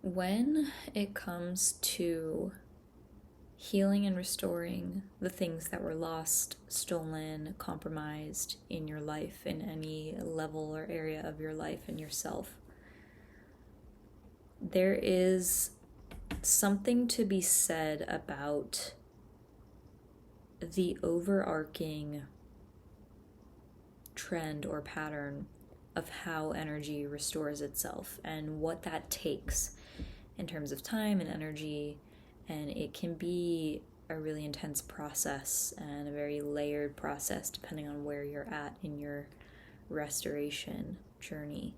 When it comes to healing and restoring the things that were lost, stolen, compromised in your life, in any level or area of your life and yourself, there is something to be said about the overarching trend or pattern of how energy restores itself and what that takes in terms of time and energy. And it can be a really intense process and a very layered process depending on where you're at in your restoration journey.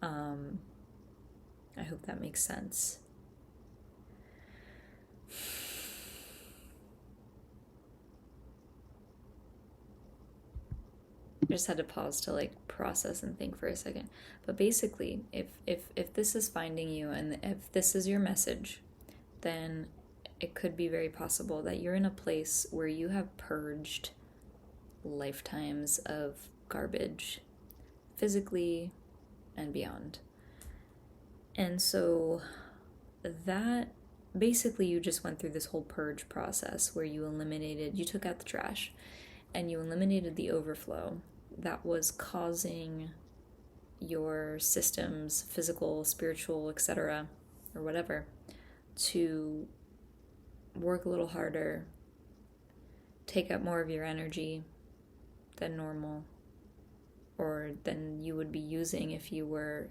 I hope that makes sense. I just had to pause to process and think for a second. But basically, if this is finding you and if this is your message, then it could be very possible that you're in a place where you have purged lifetimes of garbage, physically and beyond. And so that basically you just went through this whole purge process where you took out the trash and you eliminated the overflow that was causing your systems, physical, spiritual, etc., or whatever, to work a little harder, take up more of your energy than normal, or than you would be using if you were,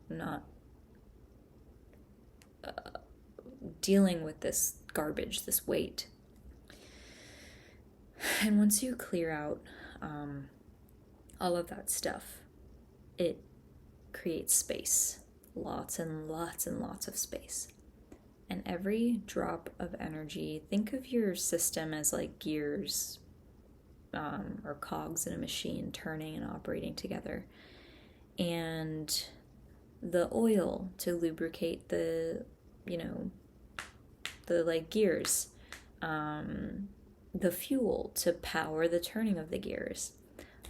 not dealing with this garbage, this weight. And once you clear out all of that stuff, it creates space, lots and lots and lots of space. And every drop of energy, think of your system as like gears or cogs in a machine turning and operating together. And the oil to lubricate the gears, the fuel to power the turning of the gears,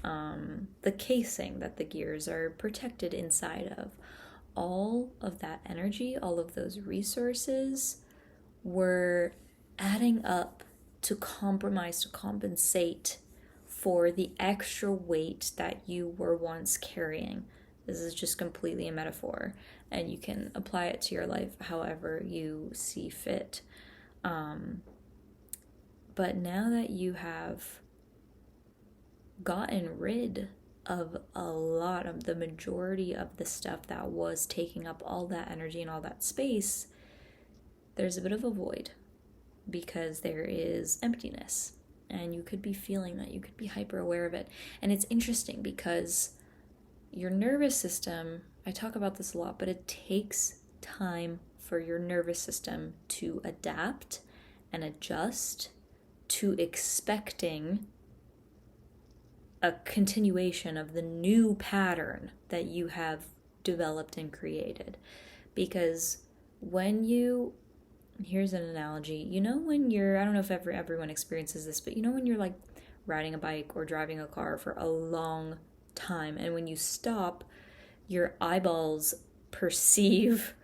the casing that the gears are protected inside of. All of that energy, all of those resources were adding up to compensate for the extra weight that you were once carrying. This is just completely a metaphor, and you can apply it to your life however you see fit. But now that you have gotten rid of a lot of the majority of the stuff that was taking up all that energy and all that space, there's a bit of a void because there is emptiness, and you could be feeling that, you could be hyper aware of it. And it's interesting because your nervous system, I talk about this a lot, but it takes time for your nervous system to adapt and adjust to expecting a continuation of the new pattern that you have developed and created. Because here's an analogy, when I don't know if everyone experiences this, but when you're like riding a bike or driving a car for a long time, and when you stop, your eyeballs perceive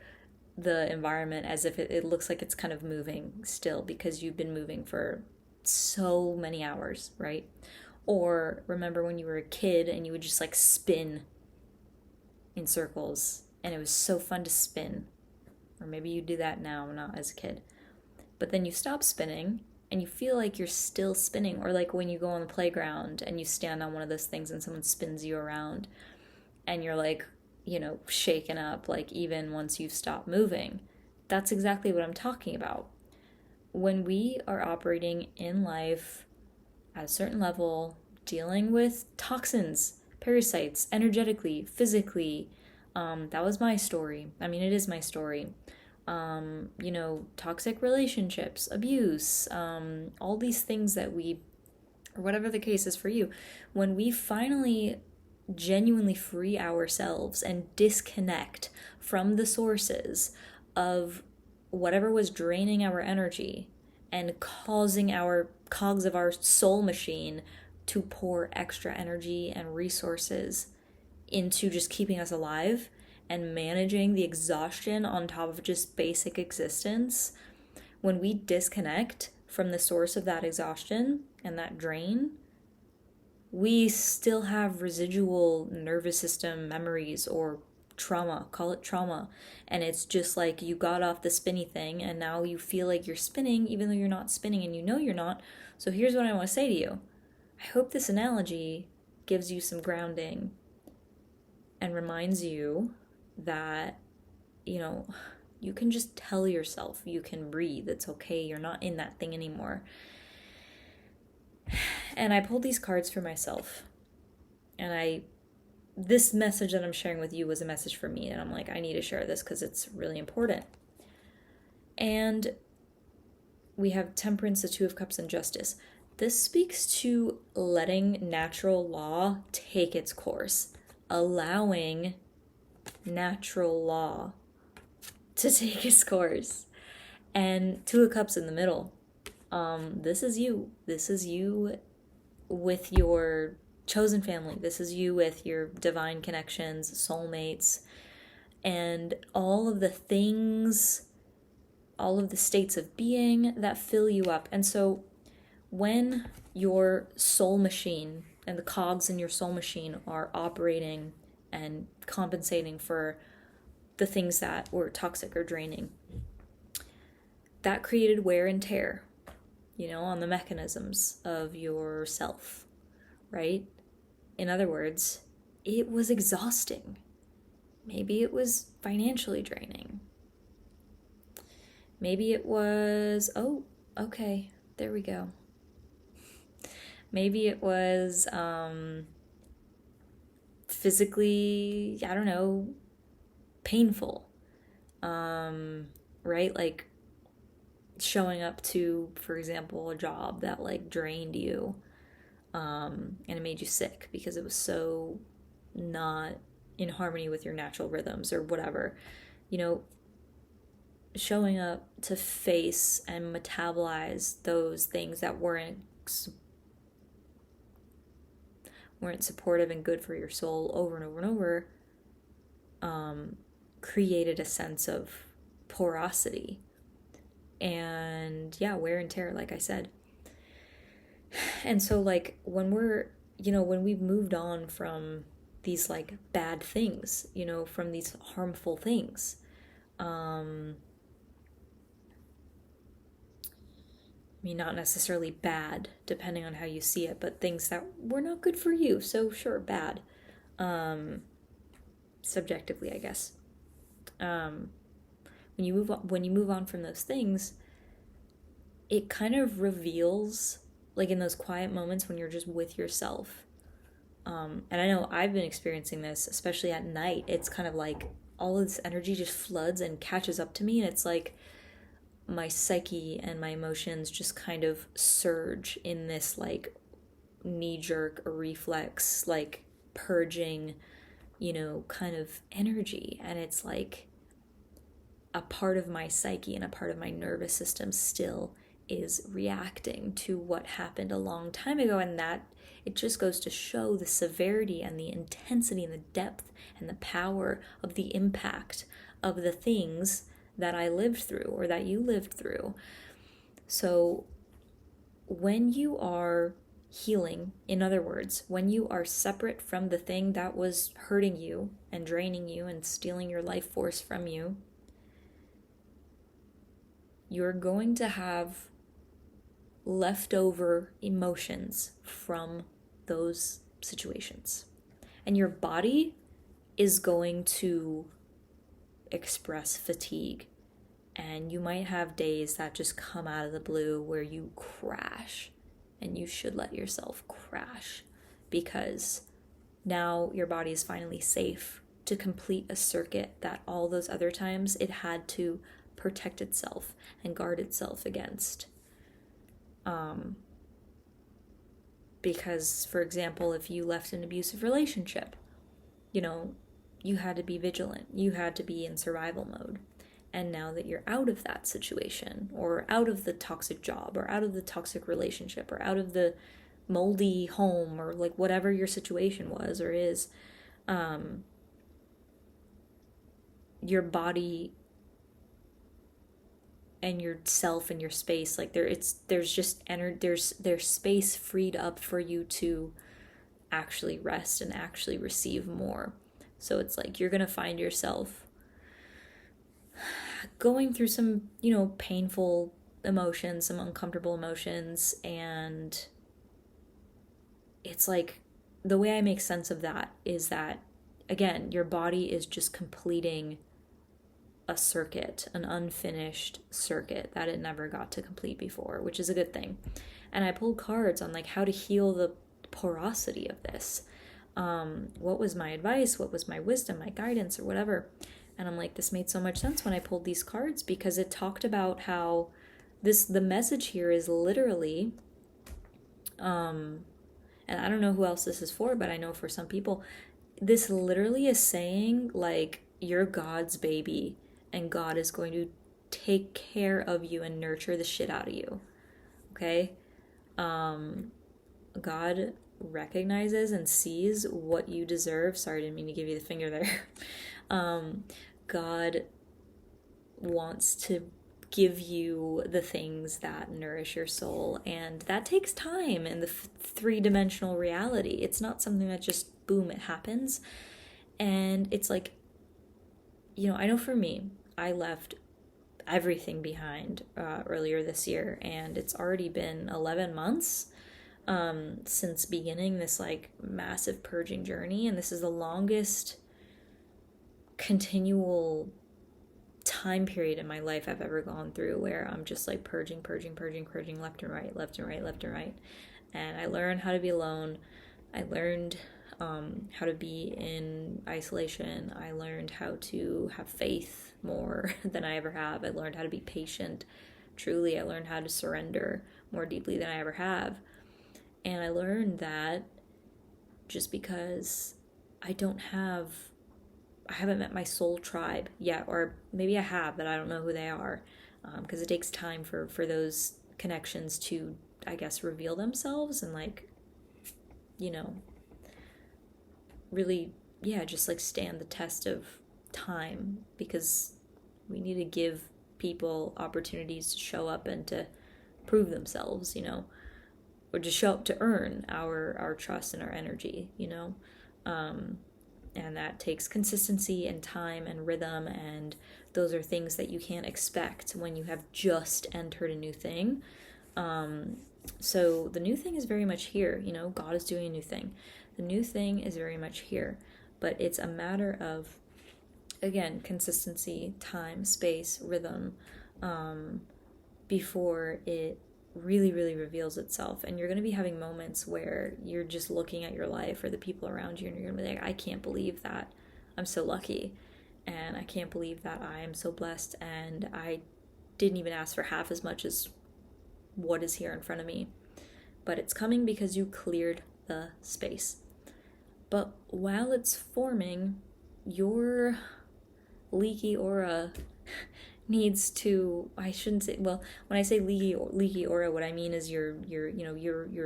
the environment as if it looks like it's kind of moving still because you've been moving for so many hours, right? Or remember when you were a kid and you would just spin in circles and it was so fun to spin. Or maybe you do that now, not as a kid. But then you stop spinning and you feel like you're still spinning. Or like when you go on the playground and you stand on one of those things and someone spins you around and you're shaken up, even once you've stopped moving. That's exactly what I'm talking about. When we are operating in life at a certain level, dealing with toxins, parasites, energetically, physically, that was my story. I mean, it is my story. Toxic relationships, abuse, all these things that or whatever the case is for you, when we finally genuinely free ourselves and disconnect from the sources of whatever was draining our energy and causing our cogs of our soul machine to pour extra energy and resources into just keeping us alive and managing the exhaustion on top of just basic existence, when we disconnect from the source of that exhaustion and that drain, we still have residual nervous system memories or trauma, call it trauma. And it's just like you got off the spinny thing and now you feel like you're spinning even though you're not spinning and you know you're not. So here's what I want to say to you. I hope this analogy gives you some grounding and reminds you that, you can just tell yourself you can breathe. It's okay. You're not in that thing anymore. And I pulled these cards for myself. And this message that I'm sharing with you was a message for me. And I'm like, I need to share this because it's really important. And we have Temperance, the Two of Cups, and Justice. This speaks to letting natural law take its course. Allowing natural law to take its course. And Two of Cups in the middle. This is you. This is you with your chosen family. This is you with your divine connections, soulmates, and all of the things, all of the states of being that fill you up. And so when your soul machine and the cogs in your soul machine are operating and compensating for the things that were toxic or draining, that created wear and tear, on the mechanisms of yourself, right? In other words, it was exhausting. Maybe it was financially draining. Maybe it was, okay, there we go. Maybe it was physically, painful, right? Like showing up to, for example, a job that drained you, and it made you sick because it was so not in harmony with your natural rhythms or whatever, showing up to face and metabolize those things that weren't supportive and good for your soul over and over and over, created a sense of porosity and wear and tear, like I said. And so when when we've moved on from these bad things, from these harmful things, not necessarily bad, depending on how you see it, but things that were not good for you. So sure, bad. Subjectively, I guess. When you move on from those things, it kind of reveals, in those quiet moments when you're just with yourself. And I know I've been experiencing this, especially at night. It's kind of all of this energy just floods and catches up to me, and it's my psyche and my emotions just kind of surge in this knee-jerk reflex, purging, kind of energy. And it's a part of my psyche and a part of my nervous system still is reacting to what happened a long time ago. And that it just goes to show the severity and the intensity and the depth and the power of the impact of the things that I lived through or that you lived through. So when you are healing, in other words, when you are separate from the thing that was hurting you and draining you and stealing your life force from you, you're going to have leftover emotions from those situations. And your body is going to express fatigue. And you might have days that just come out of the blue where you crash. And you should let yourself crash, because now your body is finally safe to complete a circuit that all those other times it had to protect itself and guard itself against. Because, for example, if you left an abusive relationship, you had to be vigilant. You had to be in survival mode. And now that you're out of that situation, or out of the toxic job, or out of the toxic relationship, or out of the moldy home, or whatever your situation was or is, your body and yourself and your space, like there's just there's space freed up for you to actually rest and actually receive more. So it's like you're gonna find yourself going through some, painful emotions, some uncomfortable emotions, and it's like the way I make sense of that is that, again, your body is just completing a circuit, an unfinished circuit that it never got to complete before, which is a good thing. And I pulled cards on like how to heal the porosity of this. What was my advice? What was my wisdom, my guidance, or whatever? And I'm like, this made so much sense when I pulled these cards, because it talked about how the message here is literally, and I don't know who else this is for, but I know for some people, this literally is saying like you're God's baby and God is going to take care of you and nurture the shit out of you. Okay? God recognizes and sees what you deserve. Sorry, I didn't mean to give you the finger there. God wants to give you the things that nourish your soul, and that takes time in the three-dimensional reality. It's not something that just boom, it happens. And it's like, I know for me, I left everything behind earlier this year, and it's already been 11 months since beginning this like massive purging journey, and this is the longest continual time period in my life I've ever gone through where I'm just like purging left and right, left and right, left and right. And I learned how to be alone. I learned how to be in isolation. I learned how to have faith more than I ever have. I learned how to be patient. Truly, I learned how to surrender more deeply than I ever have. And I learned that just because I haven't met my soul tribe yet, or maybe I have, but I don't know who they are, because it takes time for those connections to, I guess, reveal themselves and like, really, just like stand the test of time, because we need to give people opportunities to show up and to prove themselves, or to show up to earn our trust and our energy, and that takes consistency and time and rhythm, and those are things that you can't expect when you have just entered a new thing. So the new thing is very much here, God is doing a new thing. The new thing is very much here, but it's a matter of, again, consistency, time, space, rhythm, before it really, really reveals itself. And you're going to be having moments where you're just looking at your life or the people around you, and you're going to be like, I can't believe that I'm so lucky, and I can't believe that I am so blessed, and I didn't even ask for half as much as what is here in front of me. But it's coming because you cleared the space. But while it's forming, your leaky aura needs to, I shouldn't say, well, when I say leaky aura, what I mean is your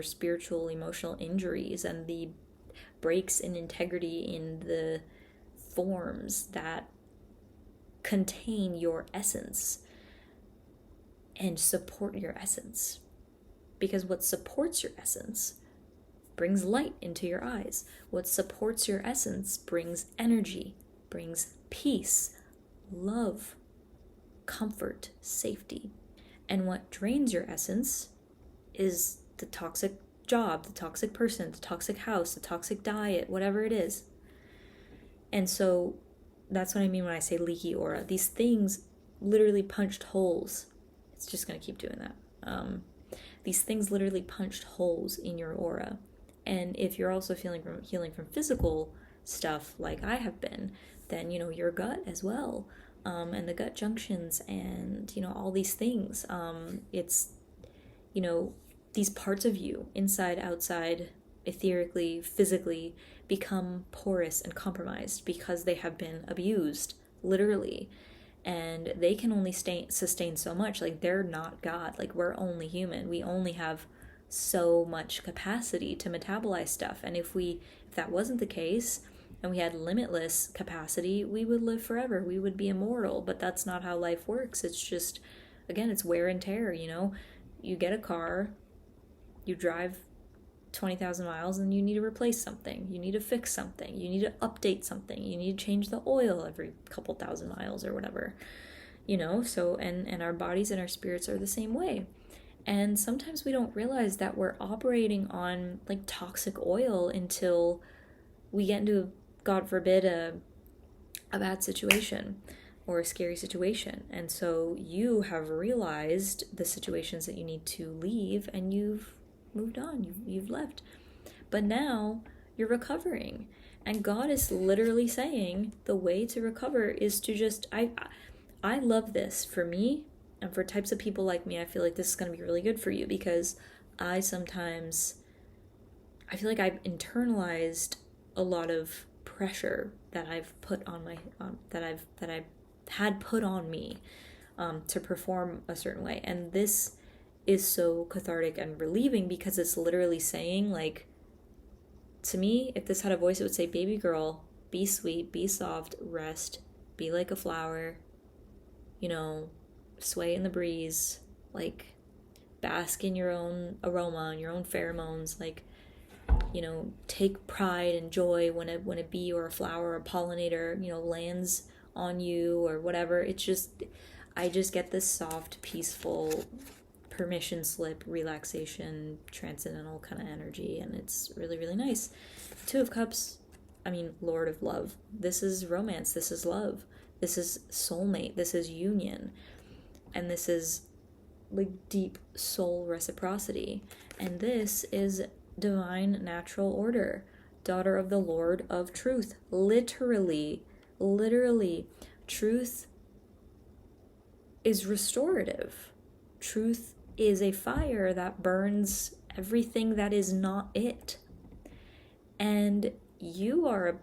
spiritual, emotional injuries and the breaks in integrity in the forms that contain your essence and support your essence. Because what supports your essence brings light into your eyes. What supports your essence brings energy, brings peace, love, comfort, safety. And what drains your essence is the toxic job, the toxic person, the toxic house, the toxic diet, whatever it is. And so that's what I mean when I say leaky aura. These things literally punched holes. It's just going to keep doing that. These things literally punched holes in your aura. And if you're also healing from physical stuff like I have been, then, your gut as well. And the gut junctions and, all these things. It's, these parts of you, inside, outside, etherically, physically, become porous and compromised because they have been abused, literally. And they can only sustain so much. Like, they're not God. Like, we're only human. We only have so much capacity to metabolize stuff. And if that wasn't the case, and we had limitless capacity, we would live forever. We would be immortal, but that's not how life works. It's just, again, it's wear and tear, you know? You get a car, you drive 20,000 miles, and you need to replace something. You need to fix something. You need to update something. You need to change the oil every couple thousand miles or whatever, you know? So, and our bodies and our spirits are the same way. And sometimes we don't realize that we're operating on like toxic oil until we get into, God forbid, a bad situation or a scary situation. And so you have realized the situations that you need to leave, and you've moved on, you've left. But now you're recovering. And God is literally saying the way to recover is to just, I love this for me, and for types of people like me. I feel like this is going to be really good for you, because I feel like I've internalized a lot of pressure that I've put on that I've had put on me to perform a certain way. And this is so cathartic and relieving, because it's literally saying, like, to me, if this had a voice, it would say, baby girl, be sweet, be soft, rest, be like a flower, you know, sway in the breeze, like, bask in your own aroma and your own pheromones, like, you know, take pride and joy when a bee or a flower or a pollinator, you know, lands on you or whatever. It's just, I just get this soft, peaceful, permission slip, relaxation, transcendental kind of energy, and it's really, really nice. Two of Cups, I mean, Lord of Love. This is romance, this is love, this is soulmate, this is union, and this is like deep soul reciprocity. And this is divine natural order, daughter of the Lord of Truth. Literally, truth is restorative. Truth is a fire that burns everything that is not it. And you are a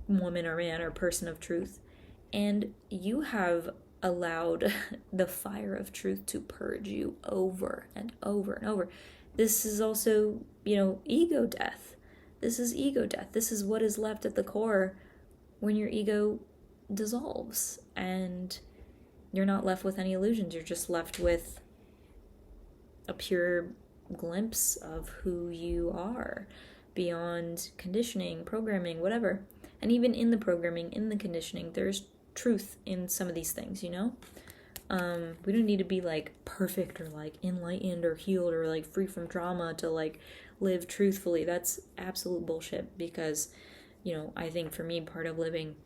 woman or man or person of truth, and you have allowed the fire of truth to purge you over and over and over. This is also, you know, ego death. This is ego death. This is what is left at the core when your ego dissolves, and you're not left with any illusions. You're just left with a pure glimpse of who you are, beyond conditioning, programming, whatever. And even in the programming, in the conditioning, there's truth in some of these things, you know? We don't need to be like perfect or like enlightened or healed or like free from trauma to like live truthfully. That's absolute bullshit, because, you know, I think for me, part of living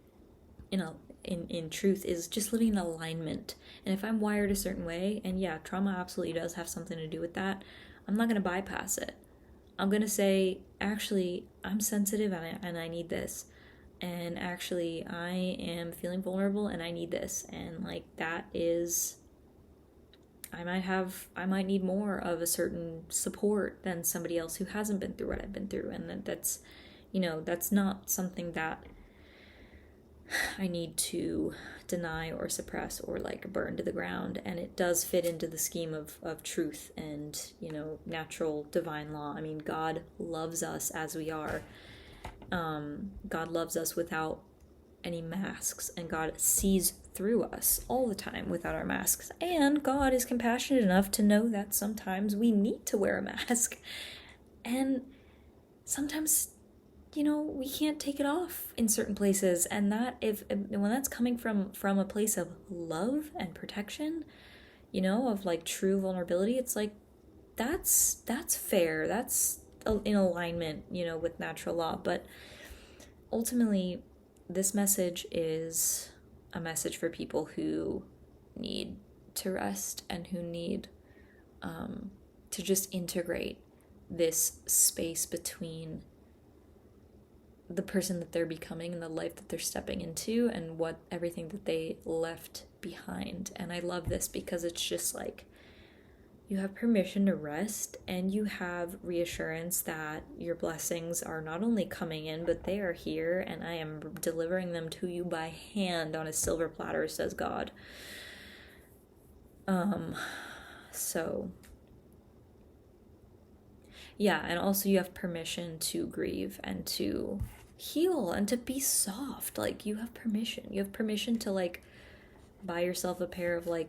in truth is just living in alignment. And if I'm wired a certain way, and yeah, trauma absolutely does have something to do with that, I'm not going to bypass it. I'm going to say, actually, I'm sensitive and I need this. And actually, I am feeling vulnerable and I need this. And like, that is, I might need more of a certain support than somebody else who hasn't been through what I've been through. And that's, you know, that's not something that I need to deny or suppress or like burn to the ground. And it does fit into the scheme of truth and, you know, natural divine law. I mean, God loves us as we are. God loves us without any masks, and God sees through us all the time without our masks. And God is compassionate enough to know that sometimes we need to wear a mask, and sometimes, you know, we can't take it off in certain places. And that, when that's coming from a place of love and protection, you know, of like true vulnerability, it's like that's fair, that's in alignment, you know, with natural law. But ultimately, this message is a message for people who need to rest and who need to just integrate this space between the person that they're becoming and the life that they're stepping into and what everything that they left behind. And I love this because it's just like, you have permission to rest, and you have reassurance that your blessings are not only coming in, but they are here, and I am delivering them to you by hand on a silver platter, says God. So, yeah, and also you have permission to grieve and to heal and to be soft. Like, you have permission. You have permission to, like, buy yourself a pair of, like,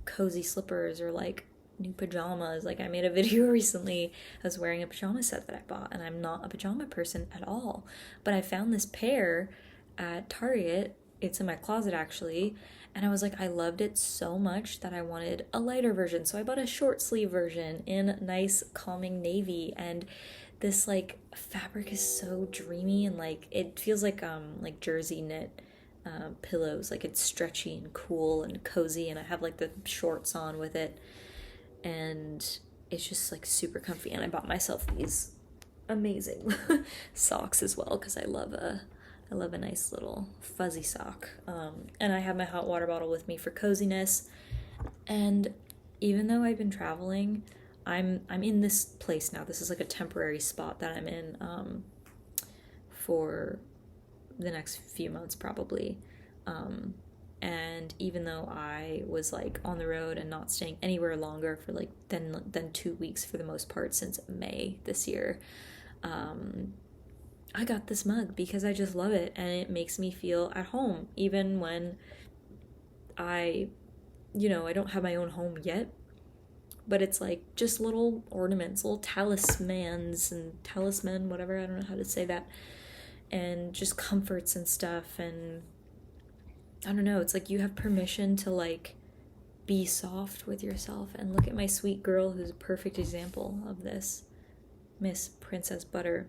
cozy slippers or, like, new pajamas. Like, I made a video recently. I was wearing a pajama set that I bought, and I'm not a pajama person at all. But I found this pair at Target. It's in my closet, actually. And I was like, I loved it so much that I wanted a lighter version. So I bought a short sleeve version in nice, calming navy. And this, like, fabric is so dreamy, and, like, it feels like jersey knit pillows. Like, it's stretchy and cool and cozy, and I have, like, the shorts on with it, and it's just, like, super comfy. And I bought myself these amazing socks as well, because I love a nice little fuzzy sock. And I have my hot water bottle with me for coziness. And even though I've been traveling, I'm in this place now. This is like a temporary spot that I'm in for the next few months probably. And even though I was, like, on the road and not staying anywhere longer for, like, than 2 weeks for the most part since May this year, I got this mug because I just love it, and it makes me feel at home even when I don't have my own home yet. But it's, like, just little ornaments, little talismans and talisman, whatever, I don't know how to say that, and just comforts and stuff. And I don't know, it's like you have permission to, like, be soft with yourself. And look at my sweet girl, who's a perfect example of this, Miss Princess Butter.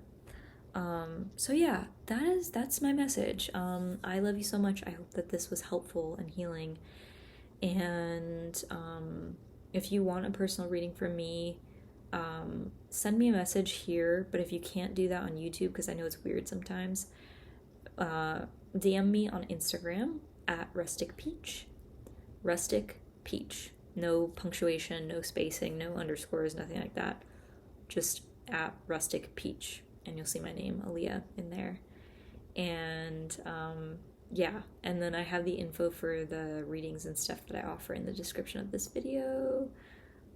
So yeah, that's my message. I love you so much. I hope that this was helpful and healing. And if you want a personal reading from me, send me a message here. But if you can't do that on YouTube, because I know it's weird sometimes, DM me on Instagram at Rustic Peach. Rustic Peach. No punctuation, no spacing, no underscores, nothing like that. Just at Rustic Peach. And you'll see my name, Aaliyah, in there. And yeah, and then I have the info for the readings and stuff that I offer in the description of this video.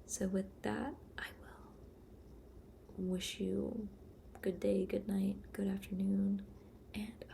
So with that, I will wish you good day, good night, good afternoon, and